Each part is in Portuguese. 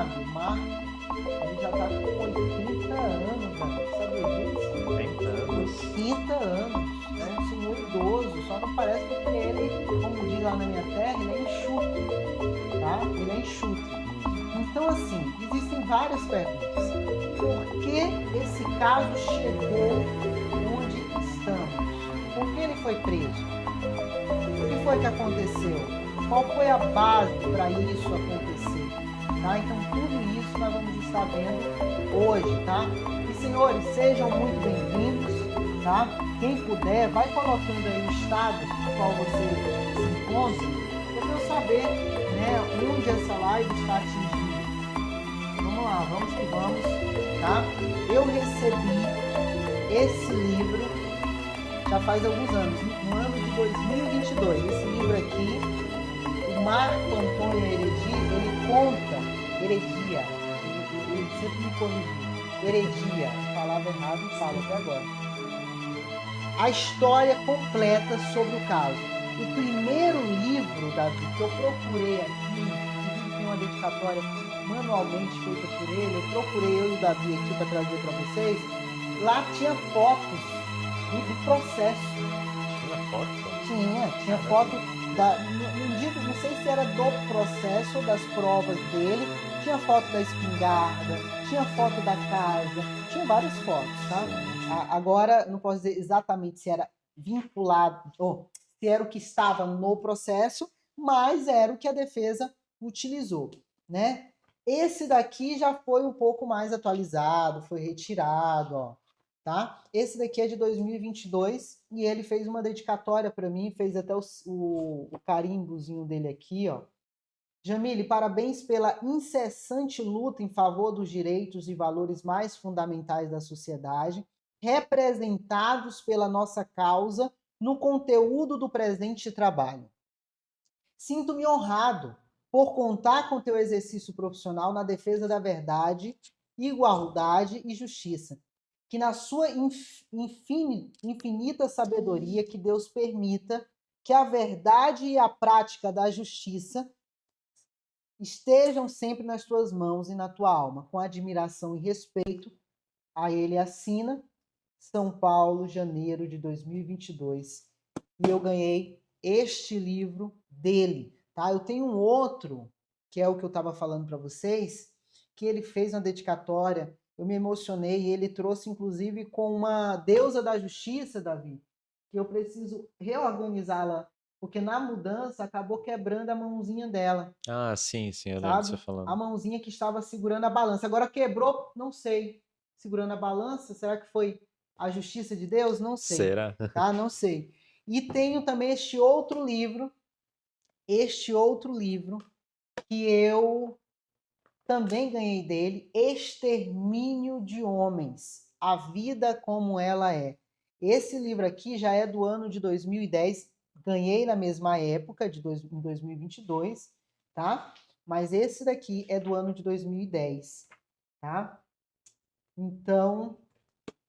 sabe, ele já está com 80 anos, né? Sabe disso? 80 anos. 80 anos, né? Um senhor idoso, só não parece porque ele, como diz lá na minha terra, ele é enxuto, tá? Ele é enxuto. Então, assim, existem várias perguntas. Por que esse caso chegou onde estamos? Por que ele foi preso? O que foi que aconteceu? Qual foi a base para isso acontecer? Tá? Então, tudo isso nós vamos estar vendo hoje, tá? E, senhores, sejam muito bem-vindos, tá? Quem puder, vai colocando aí o estado no qual você se encontra, para eu saber, né, onde essa live está atingindo. Vamos lá, vamos que vamos, tá? Eu recebi esse livro já faz alguns anos, no ano de 2022. Esse livro aqui, o Marco Antônio ele conta, Heredia, ele sempre me corrigiu, Heredia, falava errado, não falo até agora. A história completa sobre o caso. O primeiro livro, Davi, que eu procurei aqui, inclusive tem uma dedicatória manualmente feita por ele, eu procurei eu e o Davi aqui para trazer para vocês, lá tinha fotos do processo. Tinha foto? Tinha foto não sei se era do processo ou das provas dele, tinha foto da espingarda, tinha foto da casa, tinha várias fotos, tá? Agora, não posso dizer exatamente se era vinculado, ou se era o que estava no processo, mas era o que a defesa utilizou, né? Esse daqui já foi um pouco mais atualizado, foi retirado, ó. Tá? Esse daqui é de 2022 e ele fez uma dedicatória para mim, fez até o carimbozinho dele aqui, ó. Jamile, parabéns pela incessante luta em favor dos direitos e valores mais fundamentais da sociedade, representados pela nossa causa no conteúdo do presente trabalho. Sinto-me honrado por contar com teu exercício profissional na defesa da verdade, igualdade e justiça. Que na sua infinita sabedoria, que Deus permita que a verdade e a prática da justiça estejam sempre nas tuas mãos e na tua alma. Com admiração e respeito, a ele assina, São Paulo, janeiro de 2022. E eu ganhei este livro dele, tá? Eu tenho um outro, que é o que eu estava falando para vocês, que ele fez uma dedicatória. Eu me emocionei e ele trouxe, inclusive, com uma deusa da justiça, Davi, que eu preciso reorganizá-la, porque na mudança acabou quebrando a mãozinha dela. Ah, sim, eu lembro de você Sabe? A falando. mãozinha que estava segurando a balança. Agora quebrou, não sei. Segurando a balança, será que foi a justiça de Deus? Não sei, Será? tá? Não sei. E tenho também este outro livro que eu também ganhei dele, Extermínio de Homens, a vida como ela é. Esse livro aqui já é do ano de 2010, ganhei na mesma época, em 2022, tá? Mas esse daqui é do ano de 2010, tá? Então,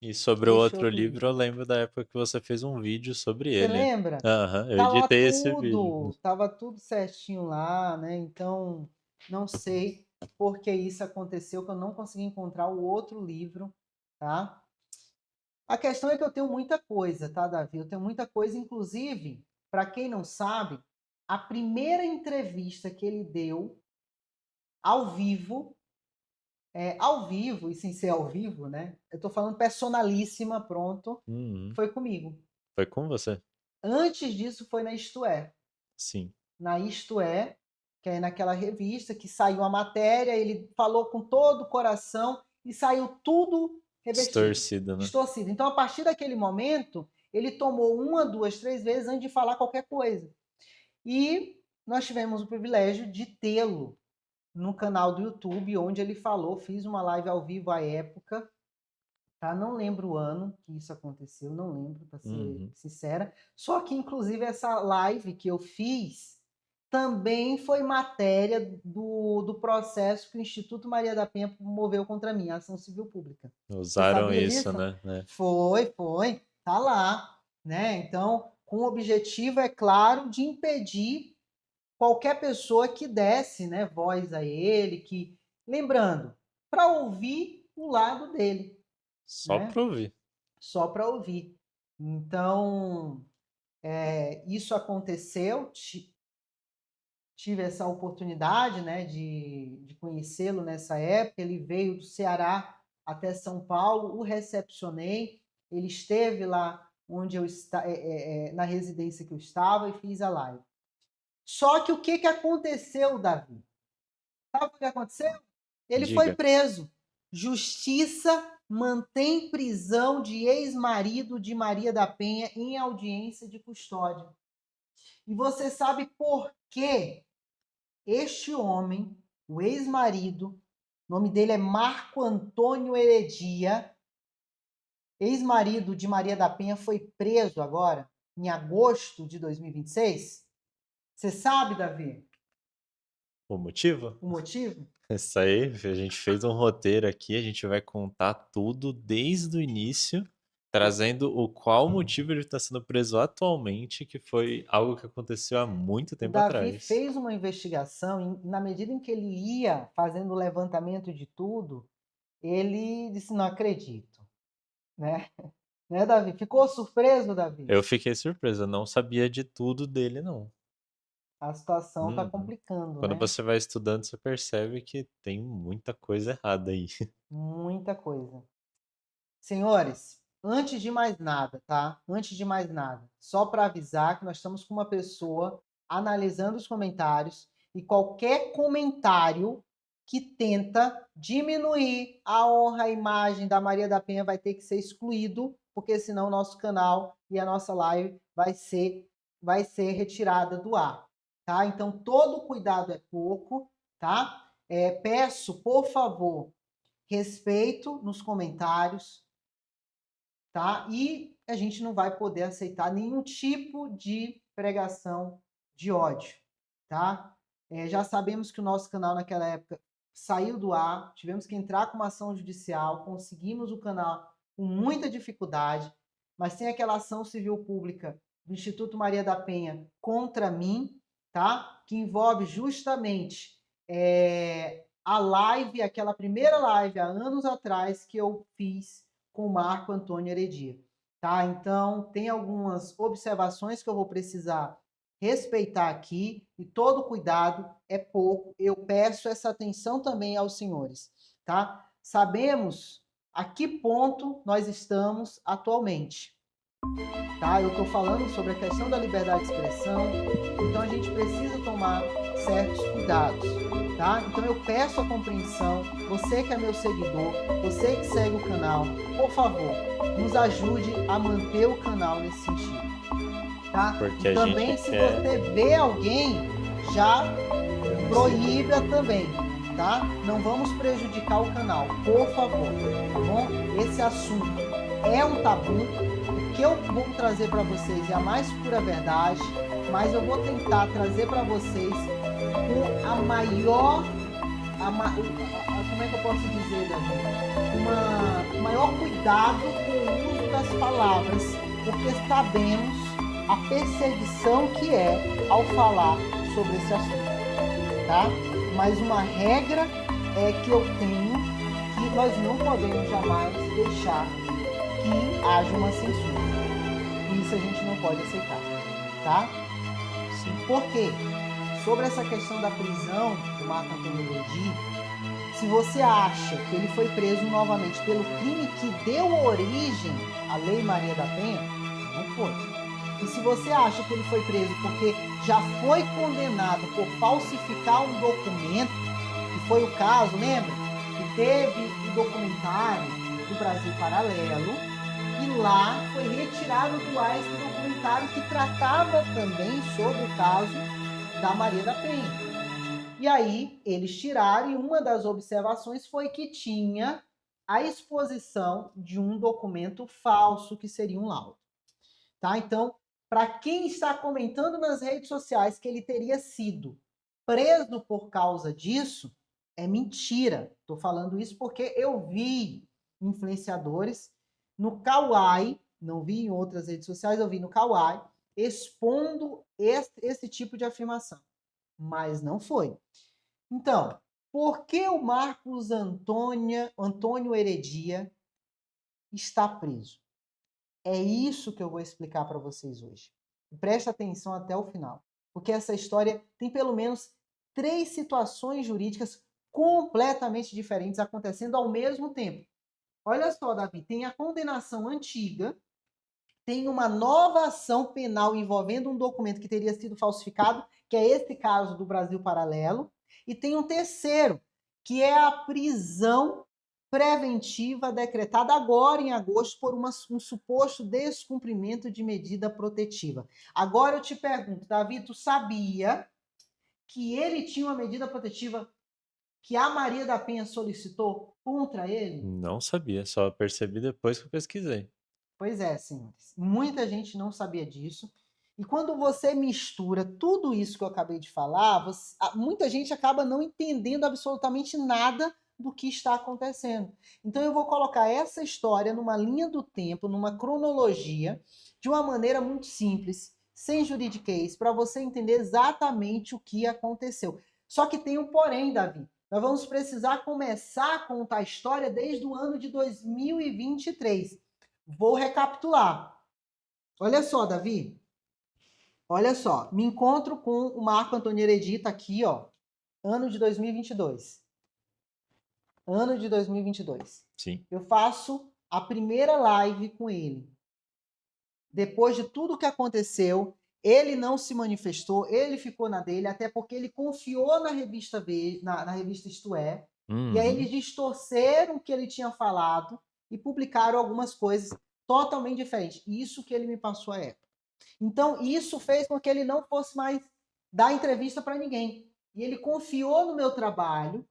E sobre o este outro outro livro, livro. eu lembro da época que você fez um vídeo sobre Você ele. lembra? Aham, eu Tá lá editei esse vídeo. tudo, tava tudo certinho lá, né? Então, não sei por que isso aconteceu, que eu não consegui encontrar o outro livro, tá? A questão é que eu tenho muita coisa, tá, Davi? Eu tenho muita coisa, inclusive, para quem não sabe, a primeira entrevista que ele deu ao vivo e sem ser ao vivo, né? Eu tô falando personalíssima, pronto, Uhum. foi comigo. Foi com você? Antes disso foi na Isto É. Sim. Na Isto É, que é naquela revista que saiu a matéria, ele falou com todo o coração e saiu tudo revertido, Distorcida, né? distorcido. Então, a partir daquele momento, ele tomou uma, duas, três vezes antes de falar qualquer coisa. E nós tivemos o privilégio de tê-lo no canal do YouTube, onde ele falou, fiz uma live ao vivo à época, tá? Não lembro o ano que isso aconteceu, não lembro, para ser sincera. Só que, inclusive, essa live que eu fiz também foi matéria do processo que o Instituto Maria da Penha moveu contra mim, a ação civil pública. Você Usaram sabia isso, disso? né? É. Foi, tá lá, né? Então, com o objetivo, é claro, de impedir qualquer pessoa que desse, né, voz a ele, que Lembrando, para ouvir o lado dele, Só né? pra ouvir. Só para ouvir. Então, isso aconteceu, tive essa oportunidade, né, de conhecê-lo nessa época. Ele veio do Ceará até São Paulo, o recepcionei, ele esteve lá onde eu na residência que eu estava e fiz a live. Só que o que aconteceu, Davi? Sabe o que aconteceu? Ele foi Diga. preso. Justiça mantém prisão de ex-marido de Maria da Penha em audiência de custódia. E você sabe por que este homem, o ex-marido, o nome dele é Marco Antônio Heredia, ex-marido de Maria da Penha, foi preso agora, em agosto de 2026? Você sabe, Davi, O motivo? o motivo? Isso aí, a gente fez um roteiro aqui, a gente vai contar tudo desde o início, trazendo o qual motivo ele está sendo preso atualmente, que foi algo que aconteceu há muito O tempo Davi atrás. fez uma investigação e, na medida em que ele ia fazendo o levantamento de tudo, ele disse, não acredito, né? Né, Davi? Ficou surpreso, Davi? Eu fiquei surpreso, eu não sabia de tudo dele, não. A situação está Uhum. complicando, Quando né? você vai estudando, você percebe que tem muita coisa errada aí. Muita coisa. Senhores, antes de mais nada, tá? Antes de mais nada, só para avisar que nós estamos com uma pessoa analisando os comentários e qualquer comentário que tenta diminuir a honra, a imagem da Maria da Penha vai ter que ser excluído, porque senão o nosso canal e a nossa live vai ser retirada do ar, tá? Então todo cuidado é pouco, tá? Peço, por favor, respeito nos comentários, tá? E a gente não vai poder aceitar nenhum tipo de pregação de ódio, tá? Já sabemos que o nosso canal naquela época saiu do ar, tivemos que entrar com uma ação judicial, conseguimos o canal com muita dificuldade, mas tem aquela ação civil pública do Instituto Maria da Penha contra mim, tá? Que envolve justamente a live, aquela primeira live há anos atrás que eu fiz com o Marco Antônio Heredia, tá? Então, tem algumas observações que eu vou precisar respeitar aqui e todo cuidado é pouco. Eu peço essa atenção também aos senhores, tá? Sabemos a que ponto nós estamos atualmente, tá? Eu estou falando sobre a questão da liberdade de expressão, então a gente precisa tomar certos cuidados, tá? Então eu peço a compreensão, você que é meu seguidor, você que segue o canal, por favor, nos ajude a manter o canal nesse sentido, tá? Porque E a gente também, se quer. você vê alguém, já proíba também, tá? Não vamos prejudicar o canal, por favor, tá bom? Esse assunto é um tabu. O que eu vou trazer para vocês é a mais pura verdade, mas eu vou tentar trazer para vocês com a maior, como é que eu posso dizer, Davi? O maior cuidado com o uso das palavras, porque sabemos a perseguição que é ao falar sobre esse assunto, tá? Mas uma regra que eu tenho, que nós não podemos jamais deixar que haja uma censura. Isso a gente não pode aceitar, tá? Sim. Por quê? Sobre essa questão da prisão do Marco Antônio Heredia, se você acha que ele foi preso novamente pelo crime que deu origem à Lei Maria da Penha, não foi. E se você acha que ele foi preso porque já foi condenado por falsificar um documento, que foi o caso, lembra? Que teve o documentário do Brasil Paralelo, e lá foi retirado do ar esse documentário que tratava também sobre o caso da Maria da Penha. E aí eles tiraram, e uma das observações foi que tinha a exposição de um documento falso, que seria um laudo. Tá? Então, para quem está comentando nas redes sociais que ele teria sido preso por causa disso, é mentira. Estou falando isso porque eu vi influenciadores no Kawaii, não vi em outras redes sociais, eu vi no Kawaii, expondo esse tipo de afirmação. Mas não foi. Então, Por que o Marcos Antônio Heredia está preso? É isso que eu vou explicar para vocês hoje. Presta atenção até o final, porque essa história tem pelo menos 3 situações jurídicas completamente diferentes acontecendo ao mesmo tempo. Olha só, Davi, tem a condenação antiga, tem uma nova ação penal envolvendo um documento que teria sido falsificado, que é esse caso do Brasil Paralelo, e tem um terceiro, que é a prisão preventiva decretada agora em agosto por um suposto descumprimento de medida protetiva. Agora eu te pergunto, Davi, tu sabia que ele tinha uma medida protetiva que a Maria da Penha solicitou contra ele? Não sabia, só percebi depois que eu pesquisei. Pois é, senhores. Muita gente não sabia disso. E quando você mistura tudo isso que eu acabei de falar, muita gente acaba não entendendo absolutamente nada do que está acontecendo. Então eu vou colocar essa história numa linha do tempo, numa cronologia, de uma maneira muito simples, sem juridiquês, para você entender exatamente o que aconteceu. Só que tem um porém, Davi. Nós vamos precisar começar a contar a história desde o ano de 2023. Vou recapitular. Olha só, Davi. Olha só. Me encontro com o Marco Antônio Heredia, tá aqui, ó. Ano de 2022. Ano de 2022. Sim. Eu faço a primeira live com ele. Depois de tudo que aconteceu, ele não se manifestou, ele ficou na dele, até porque ele confiou na revista na revista Isto É. E aí eles distorceram o que ele tinha falado e publicaram algumas coisas totalmente diferentes. Isso que ele me passou à época. Então, isso fez com que ele não fosse mais dar entrevista para ninguém. E ele confiou no meu trabalho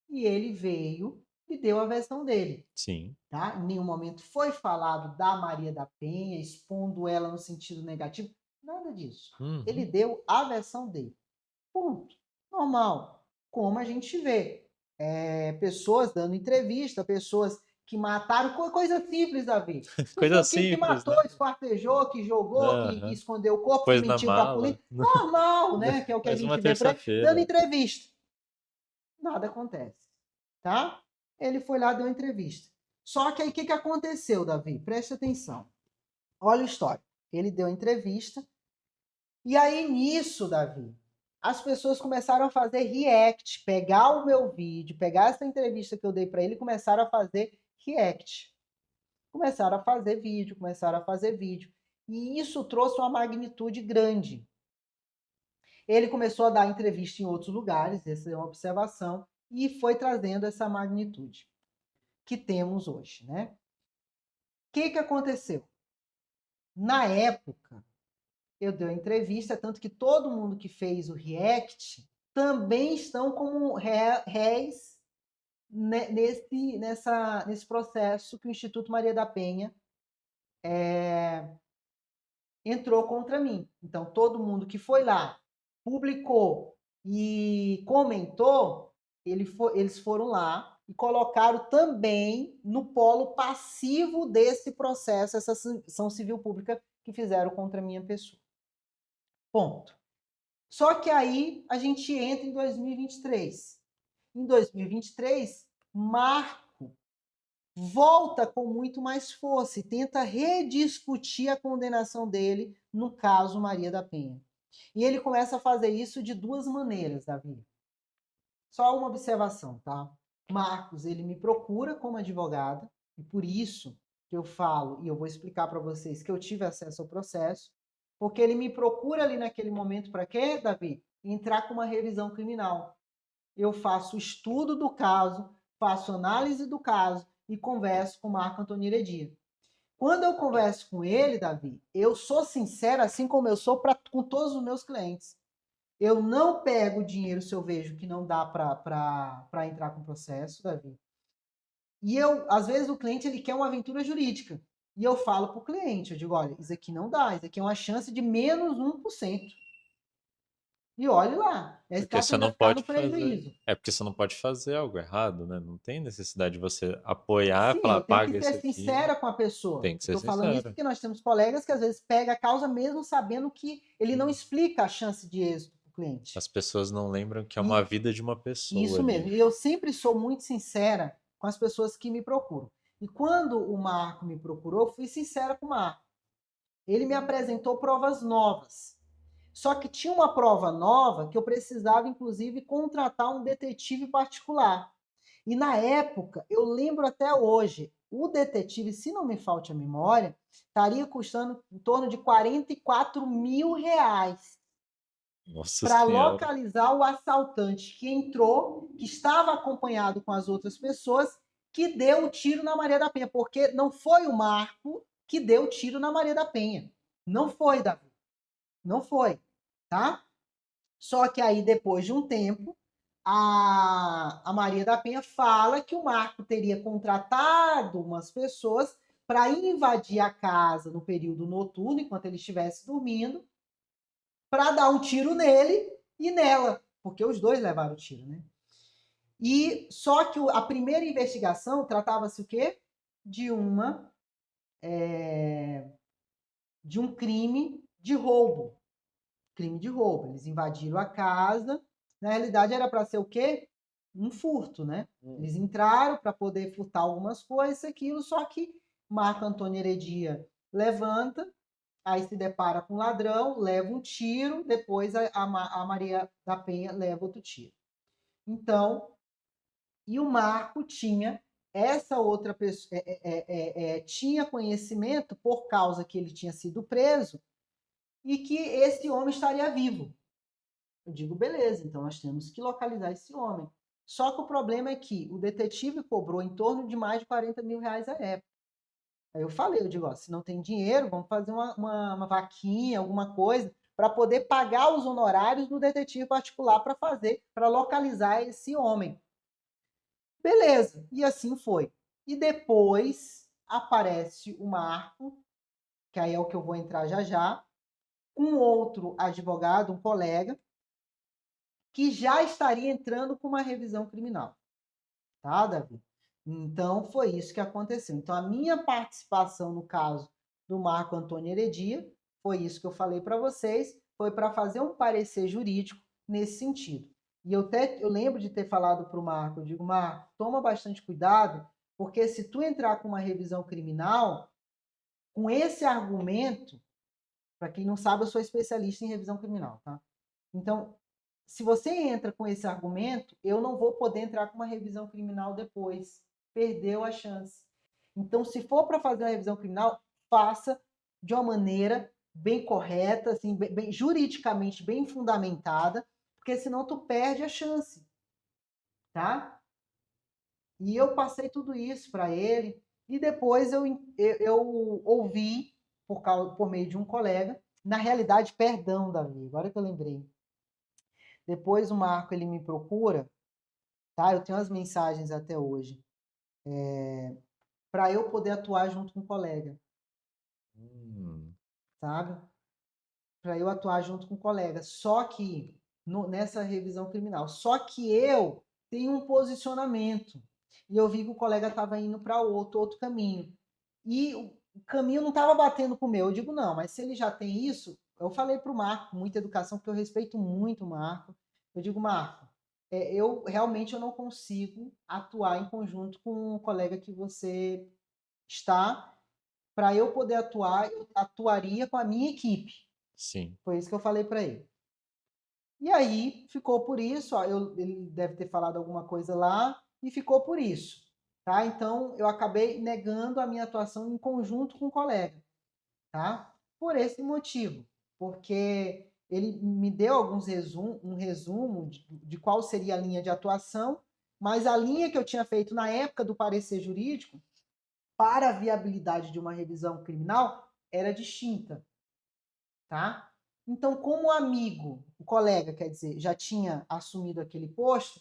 e ele veio e deu a versão dele. Sim. Tá? Em nenhum momento foi falado da Maria da Penha, expondo ela no sentido negativo. Nada disso. Ele deu a versão dele. Ponto. Normal. Como a gente vê. Pessoas dando entrevista, pessoas que mataram, coisa simples, Davi. Coisa simples, que matou, né? Esquartejou, que jogou, que escondeu o corpo, Pôs que na mentiu para a mala. polícia. Normal, né? Que é o que a Mais uma gente vê por aí, terça-feira. dando entrevista. Nada acontece. Tá? Ele foi lá, deu entrevista. Só que aí o que aconteceu, Davi? Preste atenção. Olha a história. Ele deu entrevista. E aí, nisso, Davi, as pessoas começaram a fazer react, pegar o meu vídeo, pegar essa entrevista que eu dei para ele e começaram a fazer react. Começaram a fazer vídeo, E isso trouxe uma magnitude grande. Ele começou a dar entrevista em outros lugares, essa é uma observação, e foi trazendo essa magnitude que temos hoje, né? O que aconteceu? Na época, eu dei uma entrevista, tanto que todo mundo que fez o react também estão como réis nesse processo que o Instituto Maria da Penha entrou contra mim. Então, todo mundo que foi lá, publicou e comentou, eles foram lá e colocaram também no polo passivo desse processo, essa ação civil pública que fizeram contra a minha pessoa. Ponto. Só que aí a gente entra em 2023. Em 2023, Marco volta com muito mais força e tenta rediscutir a condenação dele no caso Maria da Penha. E ele começa a fazer isso de 2 maneiras, Davi. Só uma observação, tá? Marcos, ele me procura como advogada, e por isso que eu falo, e eu vou explicar para vocês que eu tive acesso ao processo, porque ele me procura ali naquele momento para quê, Davi? Entrar com uma revisão criminal. Eu faço estudo do caso, faço análise do caso e converso com Marco Antônio Heredia. Quando eu converso com ele, Davi, eu sou sincero, assim como eu sou com todos os meus clientes. Eu não pego o dinheiro se eu vejo que não dá para entrar com o processo, Davi. E às vezes o cliente ele quer uma aventura jurídica. E eu falo para o cliente, eu digo, olha, isso aqui não dá, isso aqui é uma chance de menos 1%. E olhe lá, Porque você não pode fazer. Porque você não pode fazer algo errado, né? Não tem necessidade de você apoiar e falar, paga isso aqui. Tem que ser sincera com a pessoa. Tem que ser sincera. Estou falando isso porque nós temos colegas que às vezes pegam a causa mesmo sabendo que ele não explica a chance de êxito para o cliente. As pessoas não lembram que é E- uma vida de uma pessoa Isso ali. mesmo. E eu sempre sou muito sincera com as pessoas que me procuram. E quando o Marco me procurou, eu fui sincera com o Marco. Ele me apresentou provas novas. Só que tinha uma prova nova que eu precisava, inclusive, contratar um detetive particular. E na época, eu lembro até hoje, o detetive, se não me falte a memória, estaria custando em torno de R$ 44.000 Nossa para Senhora. localizar o assaltante que entrou, que estava acompanhado com as outras pessoas, que deu o tiro na Maria da Penha. Porque não foi o Marco que deu o tiro na Maria da Penha. Não foi, Davi. Não foi, tá? Só que aí, depois de um tempo, a Maria da Penha fala que o Marco teria contratado umas pessoas para invadir a casa no período noturno, enquanto ele estivesse dormindo, para dar um tiro nele e nela, porque os dois levaram o tiro, né? E só que a primeira investigação tratava-se o quê? De uma de um crime de roubo. Crime de roubo. Eles invadiram a casa. Na realidade, era para ser o quê? Um furto, né? Eles entraram para poder furtar algumas coisas, aquilo, só que Marco Antônio Heredia levanta, aí se depara com o ladrão, leva um tiro, depois a Maria da Penha leva outro tiro. Então, e o Marco tinha essa outra pessoa, tinha conhecimento por causa que ele tinha sido preso e que esse homem estaria vivo. Eu digo, beleza, então nós temos que localizar esse homem. Só que o problema é que o detetive cobrou em torno de mais de R$ 40.000 à época. Aí eu falei, eu digo, ó, se não tem dinheiro, vamos fazer uma vaquinha, alguma coisa, para poder pagar os honorários do detetive particular para fazer, para localizar esse homem. Beleza, e assim foi. E depois aparece o Marco, que aí é o que eu vou entrar já já, com outro advogado, um colega, que já estaria entrando com uma revisão criminal. Tá, Davi? Então, foi isso que aconteceu. Então, a minha participação no caso do Marco Antônio Heredia, foi isso que eu falei para vocês, foi para fazer um parecer jurídico nesse sentido. E eu lembro de ter falado para o Marco, eu digo, Marco, toma bastante cuidado, porque se tu entrar com uma revisão criminal, com esse argumento, para quem não sabe, eu sou especialista em revisão criminal, tá? Então, se você entra com esse argumento, eu não vou poder entrar com uma revisão criminal depois. Perdeu a chance. Então, se for para fazer uma revisão criminal, faça de uma maneira bem correta, assim, juridicamente bem fundamentada, porque senão tu perde a chance, tá? E eu passei tudo isso para ele e depois eu ouvi por meio de um colega, na realidade, perdão, Davi, agora que eu lembrei. Depois o Marco ele me procura, tá? Eu tenho as mensagens até hoje, para eu poder atuar junto com o colega, sabe? Para eu atuar junto com o colega. Só que nessa revisão criminal, só que eu tenho um posicionamento e eu vi que o colega estava indo para outro caminho e o caminho não estava batendo com o meu. Eu digo não, mas se ele já tem isso, eu falei para o Marco, muita educação, porque eu respeito muito o Marco. Eu digo, Marco, eu realmente eu não consigo atuar em conjunto com o colega que você está. Para eu poder atuar, eu atuaria com a minha equipe. Sim. Foi isso que eu falei para ele. E aí ficou por isso, ó, ele deve ter falado alguma coisa lá e ficou por isso. Tá? Então eu acabei negando a minha atuação em conjunto com o colega. Tá? Por esse motivo, porque ele me deu um resumo de qual seria a linha de atuação, mas a linha que eu tinha feito na época do parecer jurídico para a viabilidade de uma revisão criminal era distinta, tá? Então, como o amigo, o colega, quer dizer, já tinha assumido aquele posto,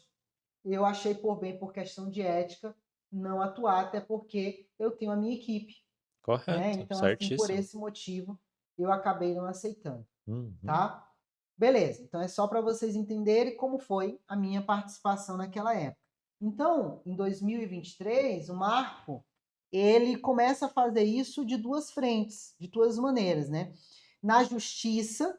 eu achei por bem, por questão de ética, não atuar, até porque eu tenho a minha equipe, né? Correto, Então, assim, por certíssimo. esse motivo, eu acabei não aceitando, Uhum. tá? Beleza, então é só para vocês entenderem como foi a minha participação naquela época. Então, em 2023, o Marco, ele começa a fazer isso de duas frentes, de duas maneiras, né? Na justiça,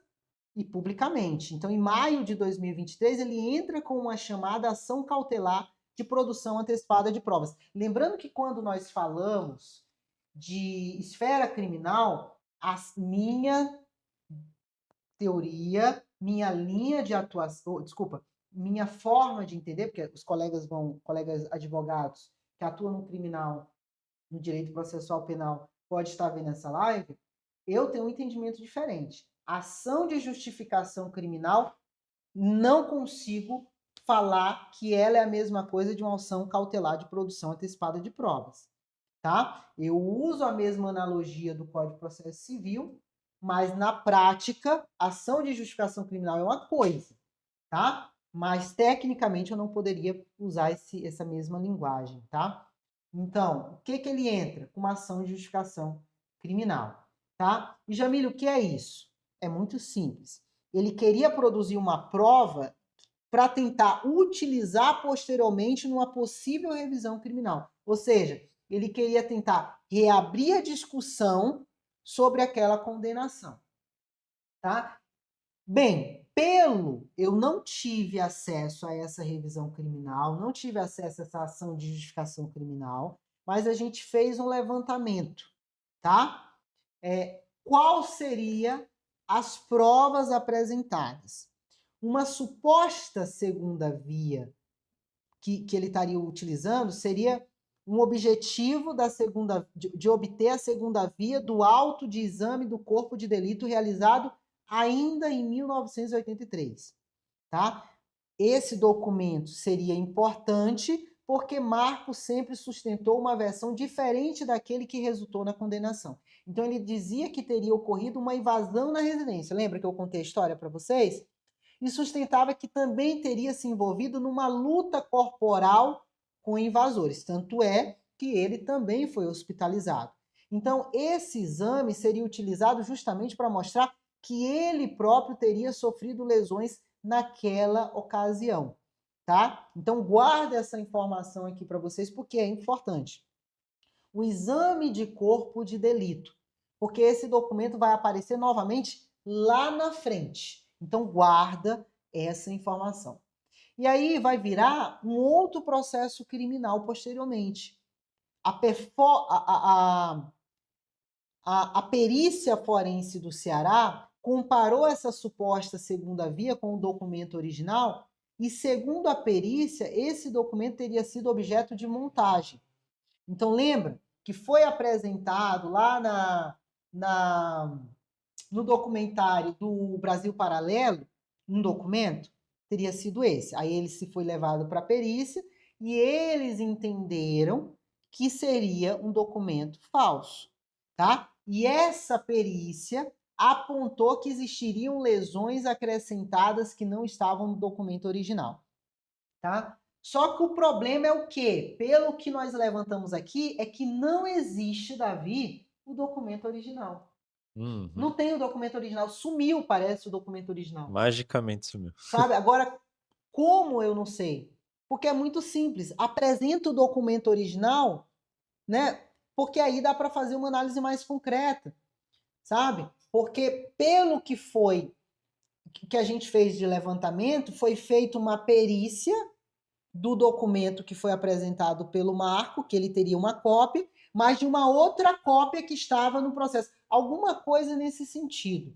e publicamente. Então, em maio de 2023, ele entra com uma chamada ação cautelar de produção antecipada de provas. Lembrando que quando nós falamos de esfera criminal, a minha teoria, minha linha de atuação, desculpa, minha forma de entender, porque os colegas advogados que atuam no criminal, no direito processual penal, pode estar vendo essa live, eu tenho um entendimento diferente. Ação de justificação criminal, não consigo falar que ela é a mesma coisa de uma ação cautelar de produção antecipada de provas, tá? Eu uso a mesma analogia do Código de Processo Civil, mas na prática, ação de justificação criminal é uma coisa, tá? Mas tecnicamente eu não poderia usar essa mesma linguagem, tá? Então, o que ele entra? Com uma ação de justificação criminal, tá? E Jamílio, o que é isso? É muito simples. Ele queria produzir uma prova para tentar utilizar posteriormente numa possível revisão criminal. Ou seja, ele queria tentar reabrir a discussão sobre aquela condenação, tá? Bem, eu não tive acesso a essa revisão criminal, não tive acesso a essa ação de justificação criminal, mas a gente fez um levantamento, tá? Qual seria as provas apresentadas? Uma suposta segunda via que ele estaria utilizando seria um objetivo de obter a segunda via do auto de exame do corpo de delito realizado ainda em 1983, tá? Esse documento seria importante porque Marco sempre sustentou uma versão diferente daquele que resultou na condenação. Então ele dizia que teria ocorrido uma invasão na residência. Lembra que eu contei a história para vocês? E sustentava que também teria se envolvido numa luta corporal com invasores. Tanto é que ele também foi hospitalizado. Então, esse exame seria utilizado justamente para mostrar que ele próprio teria sofrido lesões naquela ocasião, tá? Então, guarda essa informação aqui para vocês, porque é importante. O exame de corpo de delito, porque esse documento vai aparecer novamente lá na frente. Então, guarda essa informação. E aí vai virar um outro processo criminal posteriormente. A perícia forense do Ceará comparou essa suposta segunda via com o documento original e, segundo a perícia, esse documento teria sido objeto de montagem. Então, lembra que foi apresentado lá no documentário do Brasil Paralelo, um documento, teria sido esse. Aí ele se foi levado para a perícia e eles entenderam que seria um documento falso, tá? E essa perícia apontou que existiriam lesões acrescentadas que não estavam no documento original, tá? Só que o problema é o quê? Pelo que nós levantamos aqui, é que não existe, Davi, o documento original. Uhum. Não tem o documento original. Sumiu, parece, o documento original. Magicamente sumiu. Sabe? Agora, como eu não sei? Porque é muito simples. Apresenta o documento original, né? Porque aí dá para fazer uma análise mais concreta, sabe? Porque pelo que a gente fez de levantamento, foi feita uma perícia do documento que foi apresentado pelo Marco, que ele teria uma cópia, mas de uma outra cópia que estava no processo. Alguma coisa nesse sentido,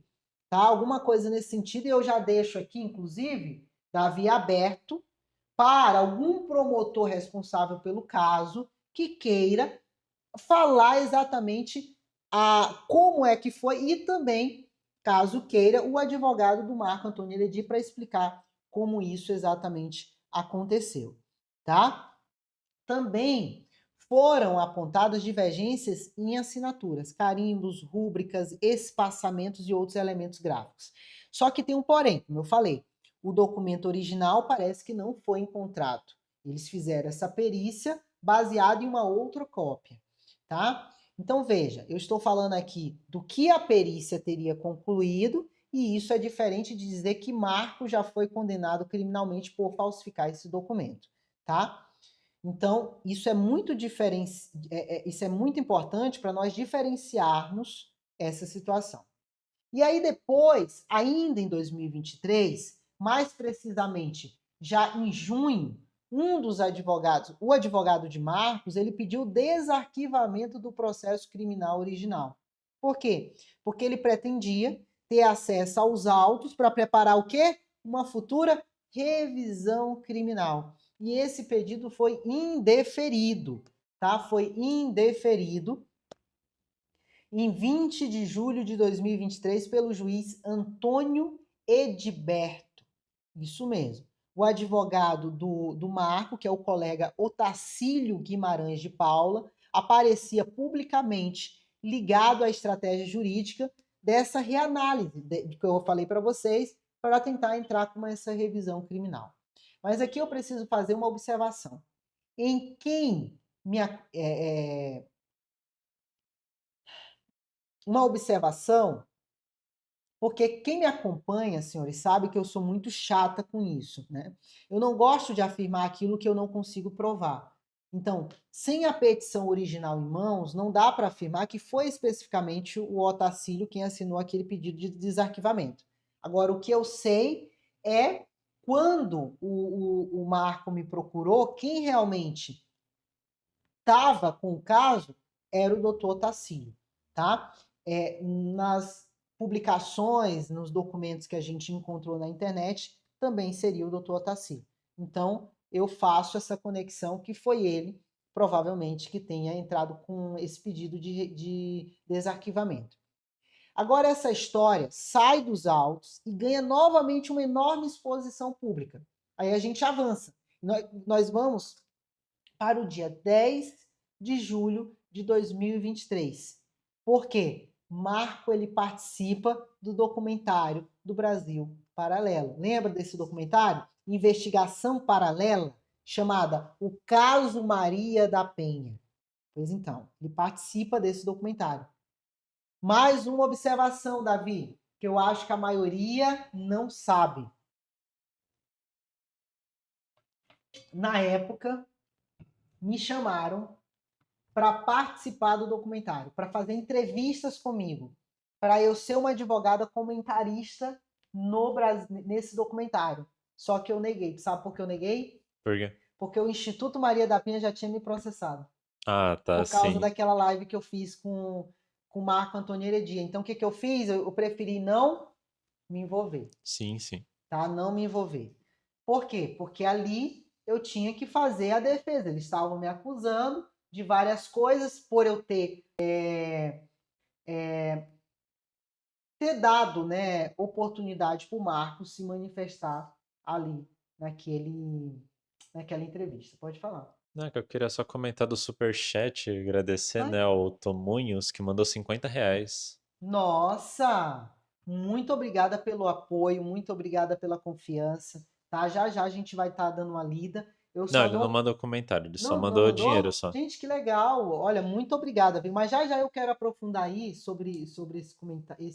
tá? Alguma coisa nesse sentido, e eu já deixo aqui, inclusive, Davi, aberto para algum promotor responsável pelo caso que queira falar exatamente como é que foi e também, caso queira, o advogado do Marco Antônio Heredi para explicar como isso exatamente aconteceu, tá? Também foram apontadas divergências em assinaturas, carimbos, rúbricas, espaçamentos e outros elementos gráficos. Só que tem um porém, como eu falei, o documento original parece que não foi encontrado. Eles fizeram essa perícia baseada em uma outra cópia, tá? Então veja, eu estou falando aqui do que a perícia teria concluído e isso é diferente de dizer que Marco já foi condenado criminalmente por falsificar esse documento, tá? Então, isso é muito isso é muito importante para nós diferenciarmos essa situação. E aí depois, ainda em 2023, mais precisamente já em junho, um dos advogados, o advogado de Marcos, ele pediu o desarquivamento do processo criminal original. Por quê? Porque ele pretendia ter acesso aos autos para preparar o quê? Uma futura revisão criminal. E esse pedido foi indeferido, tá? Foi indeferido em 20 de julho de 2023 pelo juiz Antônio Edberto. Isso mesmo. O advogado do Marco, que é o colega Otacílio Guimarães de Paula, aparecia publicamente ligado à estratégia jurídica dessa reanálise que eu falei para vocês, para tentar entrar com essa revisão criminal. Mas aqui eu preciso fazer uma observação. Em quem uma observação, porque quem me acompanha, senhores, sabe que eu sou muito chata com isso, né? Eu não gosto de afirmar aquilo que eu não consigo provar. Então, sem a petição original em mãos, não dá para afirmar que foi especificamente o Otacílio quem assinou aquele pedido de desarquivamento. Agora, o que eu sei é quando o Marco me procurou, quem realmente estava com o caso era o doutor Otacílio, tá? Nas publicações, nos documentos que a gente encontrou na internet, também seria o doutor Otacílio. Então, eu faço essa conexão que foi ele, provavelmente, que tenha entrado com esse pedido de desarquivamento. Agora, essa história sai dos autos e ganha novamente uma enorme exposição pública. Aí a gente avança. Nós vamos para o dia 10 de julho de 2023. Por quê? Marco ele participa do documentário do Brasil Paralelo. Lembra desse documentário? Investigação paralela, chamada O Caso Maria da Penha. Pois então, ele participa desse documentário. Mais uma observação, Davi, que eu acho que a maioria não sabe. Na época, me chamaram para participar do documentário, para fazer entrevistas comigo, para eu ser uma advogada comentarista no Brasil, nesse documentário. Só que eu neguei. Sabe por que eu neguei? Por quê? Porque o Instituto Maria da Penha já tinha me processado. Ah, tá, Por causa sim. daquela live que eu fiz com o Marco Antônio Heredia. Então, o que, que eu fiz? Eu preferi não me envolver. Sim, sim. Tá? Não me envolver. Por quê? Porque ali eu tinha que fazer a defesa. Eles estavam me acusando de várias coisas por eu ter dado, né, oportunidade para o Marcos se manifestar ali naquela entrevista. Pode falar. Não, que eu queria só comentar do Superchat, agradecer, Ai, né, ao Tomunhos, que mandou R$ 50. nossa! Muito obrigada pelo apoio, muito obrigada pela confiança. Tá? Já já a gente vai estar dando uma lida. Eu Não, só ele não não. mandou comentário, ele só Não mandou dinheiro mandou? só. Gente, que legal. Olha, muito obrigada, viu? Mas já já eu quero aprofundar aí sobre esse comentário,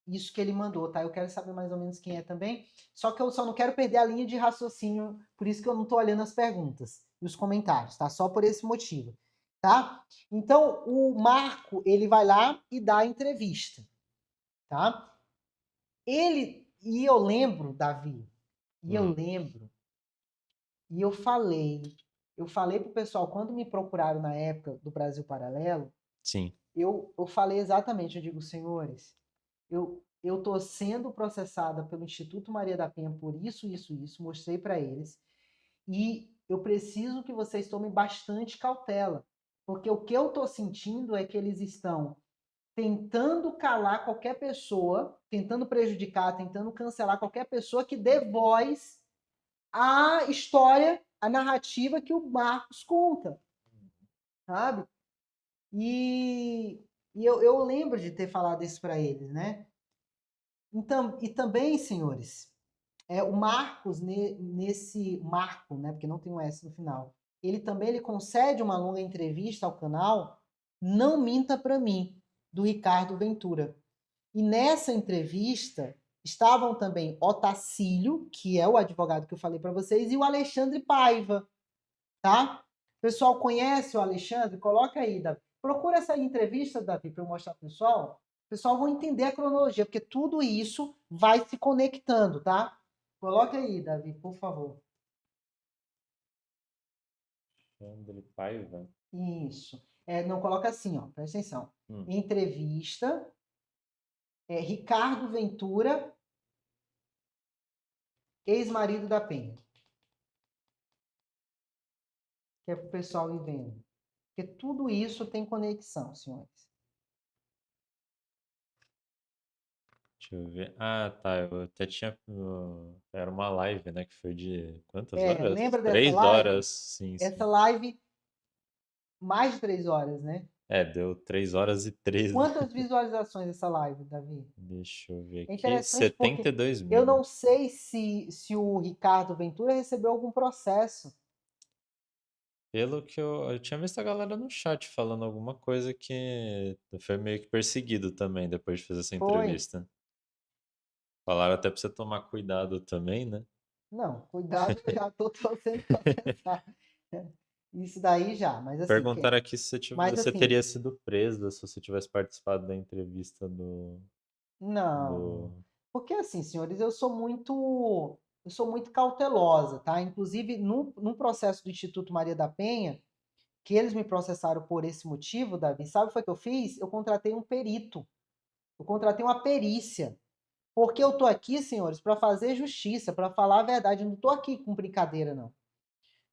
isso que ele mandou, tá? Eu quero saber mais ou menos quem é também. Só que eu só não quero perder a linha de raciocínio, por isso que eu não tô olhando as perguntas e os comentários, tá? Só por esse motivo, tá? Então, o Marco, ele vai lá e dá a entrevista, tá? E eu lembro, Davi, e eu lembro, e eu falei pro pessoal, quando me procuraram na época do Brasil Paralelo, Sim. eu falei exatamente, eu digo, senhores, eu estou sendo processada pelo Instituto Maria da Penha por isso, mostrei para eles, e eu preciso que vocês tomem bastante cautela, porque o que eu estou sentindo é que eles estão tentando calar qualquer pessoa, tentando prejudicar, tentando cancelar qualquer pessoa que dê voz à história, à narrativa que o Marcos conta, sabe? E eu lembro de ter falado isso para eles, né? Então, e também, senhores, o Marcos, nesse Marco, né, porque não tem um S no final, ele concede uma longa entrevista ao canal Não Minta Pra Mim, do Ricardo Ventura. E nessa entrevista estavam também Otacílio, que é o advogado que eu falei para vocês, e o Alexandre Paiva, tá? O pessoal conhece o Alexandre? Coloca aí, Davi. Procura essa entrevista, Davi, para eu mostrar pro pessoal. pessoal vão entender a cronologia, porque tudo isso vai se conectando, tá? Coloque aí, Davi, por favor. Alexandre Paiva. Isso. Não, coloca assim, ó, presta atenção. Entrevista, Ricardo Ventura, ex-marido da Penha. Que é para o pessoal ir vendo. Porque tudo isso tem conexão, senhores. Deixa eu ver. Ah, tá. Eu até tinha. Era uma live, né? Que foi de quantas horas? Lembra dessa 3 horas. live? Sim, Essa sim. live, mais de 3 horas, né? Deu 3 horas e 13. Quantas visualizações essa live, Davi? Deixa eu ver É aqui. interessante porque 72 eu mil. não sei se o Ricardo Ventura recebeu algum processo. Pelo que eu tinha visto a galera no chat falando alguma coisa que foi meio que perseguido também depois de fazer essa Foi? entrevista. Falaram até pra você tomar cuidado também, né? Não, cuidado, eu já estou sendo processado. Isso daí já, mas assim, Perguntaram aqui se mas você assim, teria sido preso se você tivesse participado da entrevista do... não. Porque assim, senhores, eu sou muito cautelosa, tá? Inclusive, no processo do Instituto Maria da Penha, que eles me processaram por esse motivo, Davi, sabe o que foi que eu fiz? Eu contratei um perito. Eu contratei uma perícia. Porque eu tô aqui, senhores, para fazer justiça, para falar a verdade. Eu não tô aqui com brincadeira, não.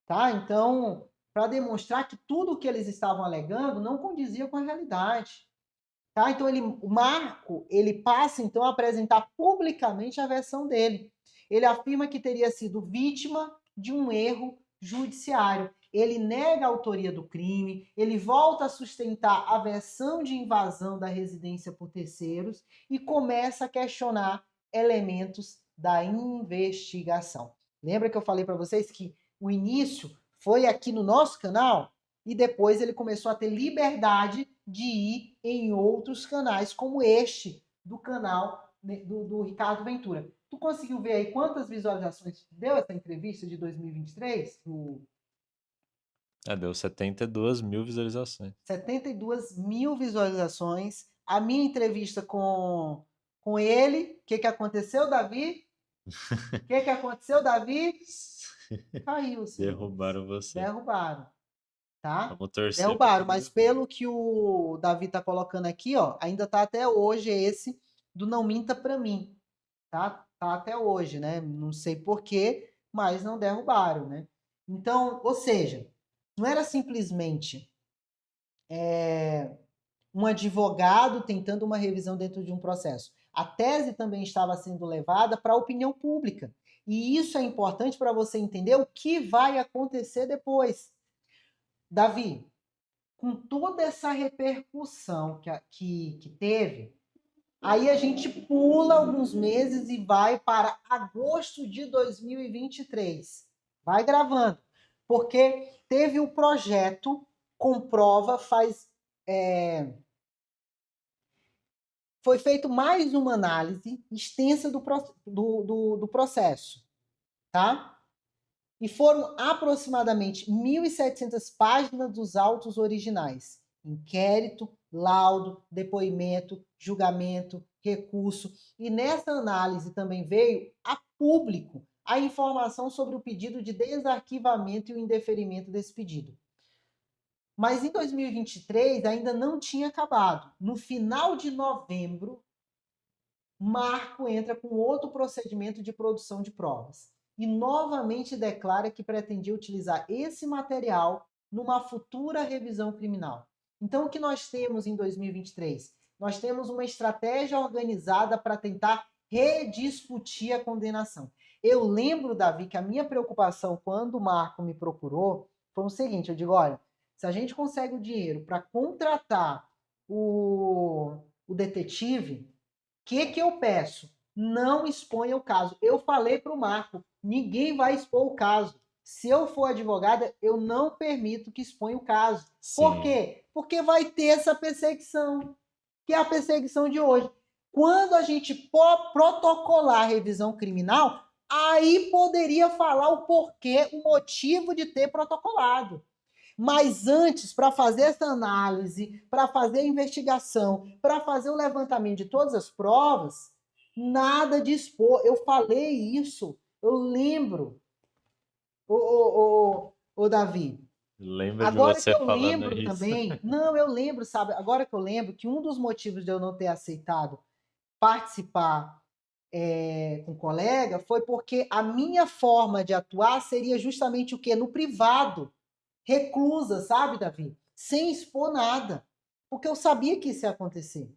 Tá? Então, para demonstrar que tudo o que eles estavam alegando não condizia com a realidade. Tá? Então, o Marco, ele passa, então, a apresentar publicamente a versão dele. Ele afirma que teria sido vítima de um erro judiciário. Ele nega a autoria do crime, ele volta a sustentar a versão de invasão da residência por terceiros e começa a questionar elementos da investigação. Lembra que eu falei para vocês que o início foi aqui no nosso canal? E depois ele começou a ter liberdade de ir em outros canais, como este do canal do Ricardo Ventura. Tu conseguiu ver aí quantas visualizações deu essa entrevista de 2023? Deu 72 mil visualizações. 72 mil visualizações. A minha entrevista com ele, o que aconteceu, Davi? O que aconteceu, Davi? Caiu, senhor. Derrubaram você. Derrubaram. Tá? Vamos torcer. Derrubaram, mas pelo que o Davi tá colocando aqui, ó, ainda tá até hoje esse do Não Minta Pra Mim, tá? Tá até hoje, né? Não sei porquê, mas não derrubaram, né? Então, ou seja, não era simplesmente um advogado tentando uma revisão dentro de um processo. A tese também estava sendo levada para a opinião pública. E isso é importante para você entender o que vai acontecer depois. Davi, com toda essa repercussão que teve, aí a gente pula alguns meses e vai para agosto de 2023. Vai gravando. Porque teve o projeto Comprova, foi feito mais uma análise extensa do processo, tá? E foram aproximadamente 1.700 páginas dos autos originais. Inquérito, laudo, depoimento, julgamento, recurso. E nessa análise também veio a público a informação sobre o pedido de desarquivamento e o indeferimento desse pedido. Mas em 2023 ainda não tinha acabado. No final de novembro, Marco entra com outro procedimento de produção de provas e novamente declara que pretendia utilizar esse material numa futura revisão criminal. Então, o que nós temos em 2023? Nós temos uma estratégia organizada para tentar rediscutir a condenação. Eu lembro, Davi, que a minha preocupação quando o Marco me procurou foi o seguinte, eu digo, olha, se a gente consegue o dinheiro para contratar o detetive, que eu peço? Não exponha o caso. Eu falei para o Marco, ninguém vai expor o caso. Se eu for advogada, eu não permito que exponha o caso. Sim. Por quê? Porque vai ter essa perseguição, que é a perseguição de hoje. Quando a gente protocolar a revisão criminal, aí poderia falar o porquê, o motivo de ter protocolado. Mas antes, para fazer essa análise, para fazer a investigação, para fazer o levantamento de todas as provas, nada de expor. Eu falei isso, eu lembro, ô Davi. Lembro de Agora que você eu falando lembro isso. também, não, eu lembro, sabe? Agora que eu lembro que um dos motivos de eu não ter aceitado participar com um colega foi porque a minha forma de atuar seria justamente o quê? No privado, reclusa, sabe, Davi? Sem expor nada, porque eu sabia que isso ia acontecer,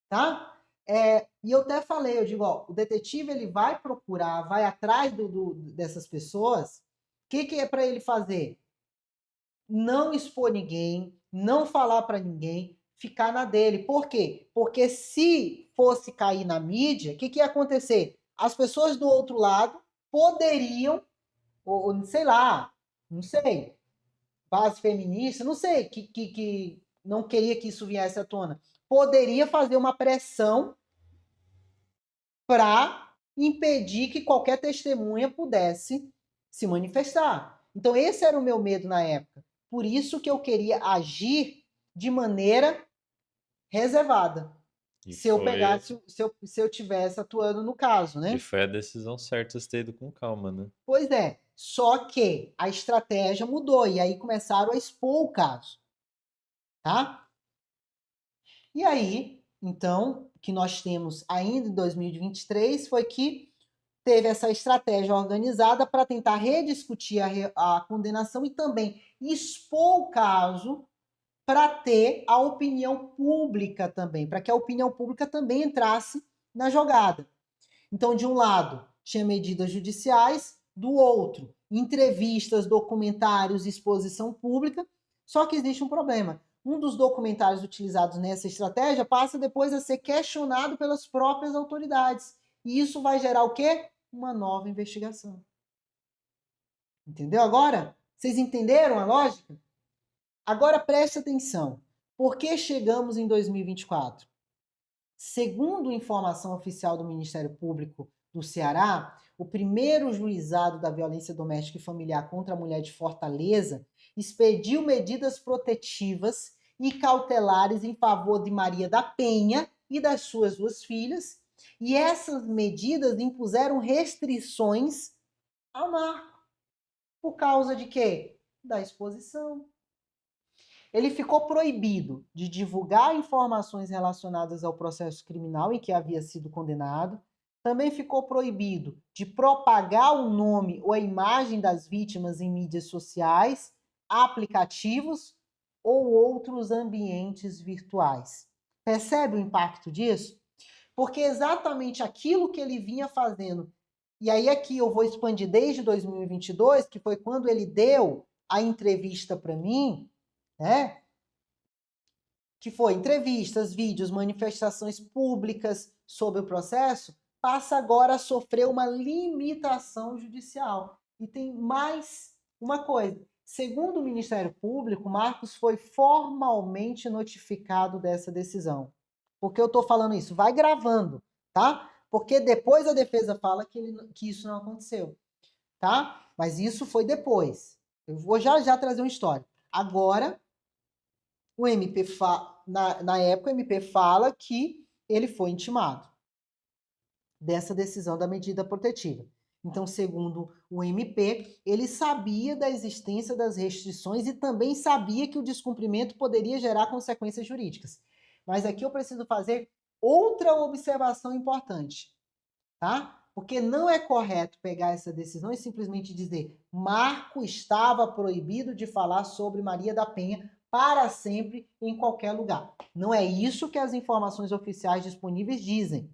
tá? E eu até falei, eu digo, ó, o detetive ele vai procurar, vai atrás dessas pessoas, o que é para ele fazer? Não expor ninguém, não falar para ninguém, ficar na dele. Por quê? Porque se fosse cair na mídia, o que ia acontecer? As pessoas do outro lado poderiam, ou sei lá, não sei, base feminista, não sei, que não queria que isso viesse à tona, poderia fazer uma pressão para impedir que qualquer testemunha pudesse se manifestar. Então, esse era o meu medo na época. Por isso que eu queria agir de maneira reservada. Se eu pegasse, se eu tivesse atuando no caso, E né? foi a decisão certa você ter ido com calma, né? Pois é. Só que a estratégia mudou e aí começaram a expor o caso, tá? E aí, então, o que nós temos ainda em 2023 foi que teve essa estratégia organizada para tentar rediscutir a condenação e também expor o caso para ter a opinião pública também, para que a opinião pública também entrasse na jogada. Então, de um lado, tinha medidas judiciais, do outro, entrevistas, documentários, exposição pública. Só que existe um problema. Um dos documentários utilizados nessa estratégia passa depois a ser questionado pelas próprias autoridades. E isso vai gerar o quê? Uma nova investigação. Entendeu agora? Vocês entenderam a lógica? Agora preste atenção. Por que chegamos em 2024? Segundo informação oficial do Ministério Público do Ceará, o primeiro juizado da violência doméstica e familiar contra a mulher de Fortaleza expediu medidas protetivas e cautelares em favor de Maria da Penha e das suas duas filhas, e essas medidas impuseram restrições a Marco. Por causa de quê? Da exposição. Ele ficou proibido de divulgar informações relacionadas ao processo criminal em que havia sido condenado. Também ficou proibido de propagar o nome ou a imagem das vítimas em mídias sociais, aplicativos ou outros ambientes virtuais. Percebe o impacto disso? Porque exatamente aquilo que ele vinha fazendo, e aí aqui eu vou expandir desde 2022, que foi quando ele deu a entrevista para mim, né? Que foi entrevistas, vídeos, manifestações públicas sobre o processo, passa agora a sofrer uma limitação judicial. E tem mais uma coisa. Segundo o Ministério Público, Marcos foi formalmente notificado dessa decisão. Por que eu estou falando isso? Vai gravando, tá? Porque depois a defesa fala que isso não aconteceu, tá? Mas isso foi depois. Eu vou já trazer uma história. Agora, o MP na época, o MP fala que ele foi intimado dessa decisão da medida protetiva. Então, segundo o MP, ele sabia da existência das restrições e também sabia que o descumprimento poderia gerar consequências jurídicas. Mas aqui eu preciso fazer outra observação importante, tá? Porque não é correto pegar essa decisão e simplesmente dizer Marco estava proibido de falar sobre Maria da Penha para sempre em qualquer lugar. Não é isso que as informações oficiais disponíveis dizem.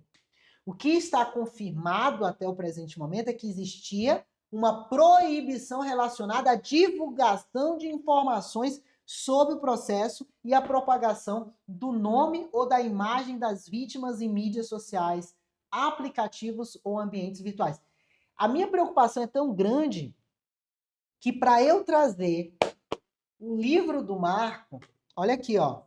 O que está confirmado até o presente momento é que existia uma proibição relacionada à divulgação de informações sobre o processo e a propagação do nome ou da imagem das vítimas em mídias sociais, aplicativos ou ambientes virtuais. A minha preocupação é tão grande que para eu trazer o livro do Marco, olha aqui, ó.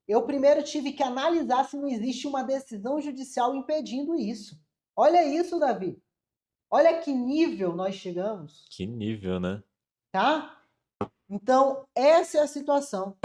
Eu primeiro tive que analisar se não existe uma decisão judicial impedindo isso. Olha isso, Davi. Olha que nível nós chegamos. Que nível, né? Tá? Então, essa é a situação.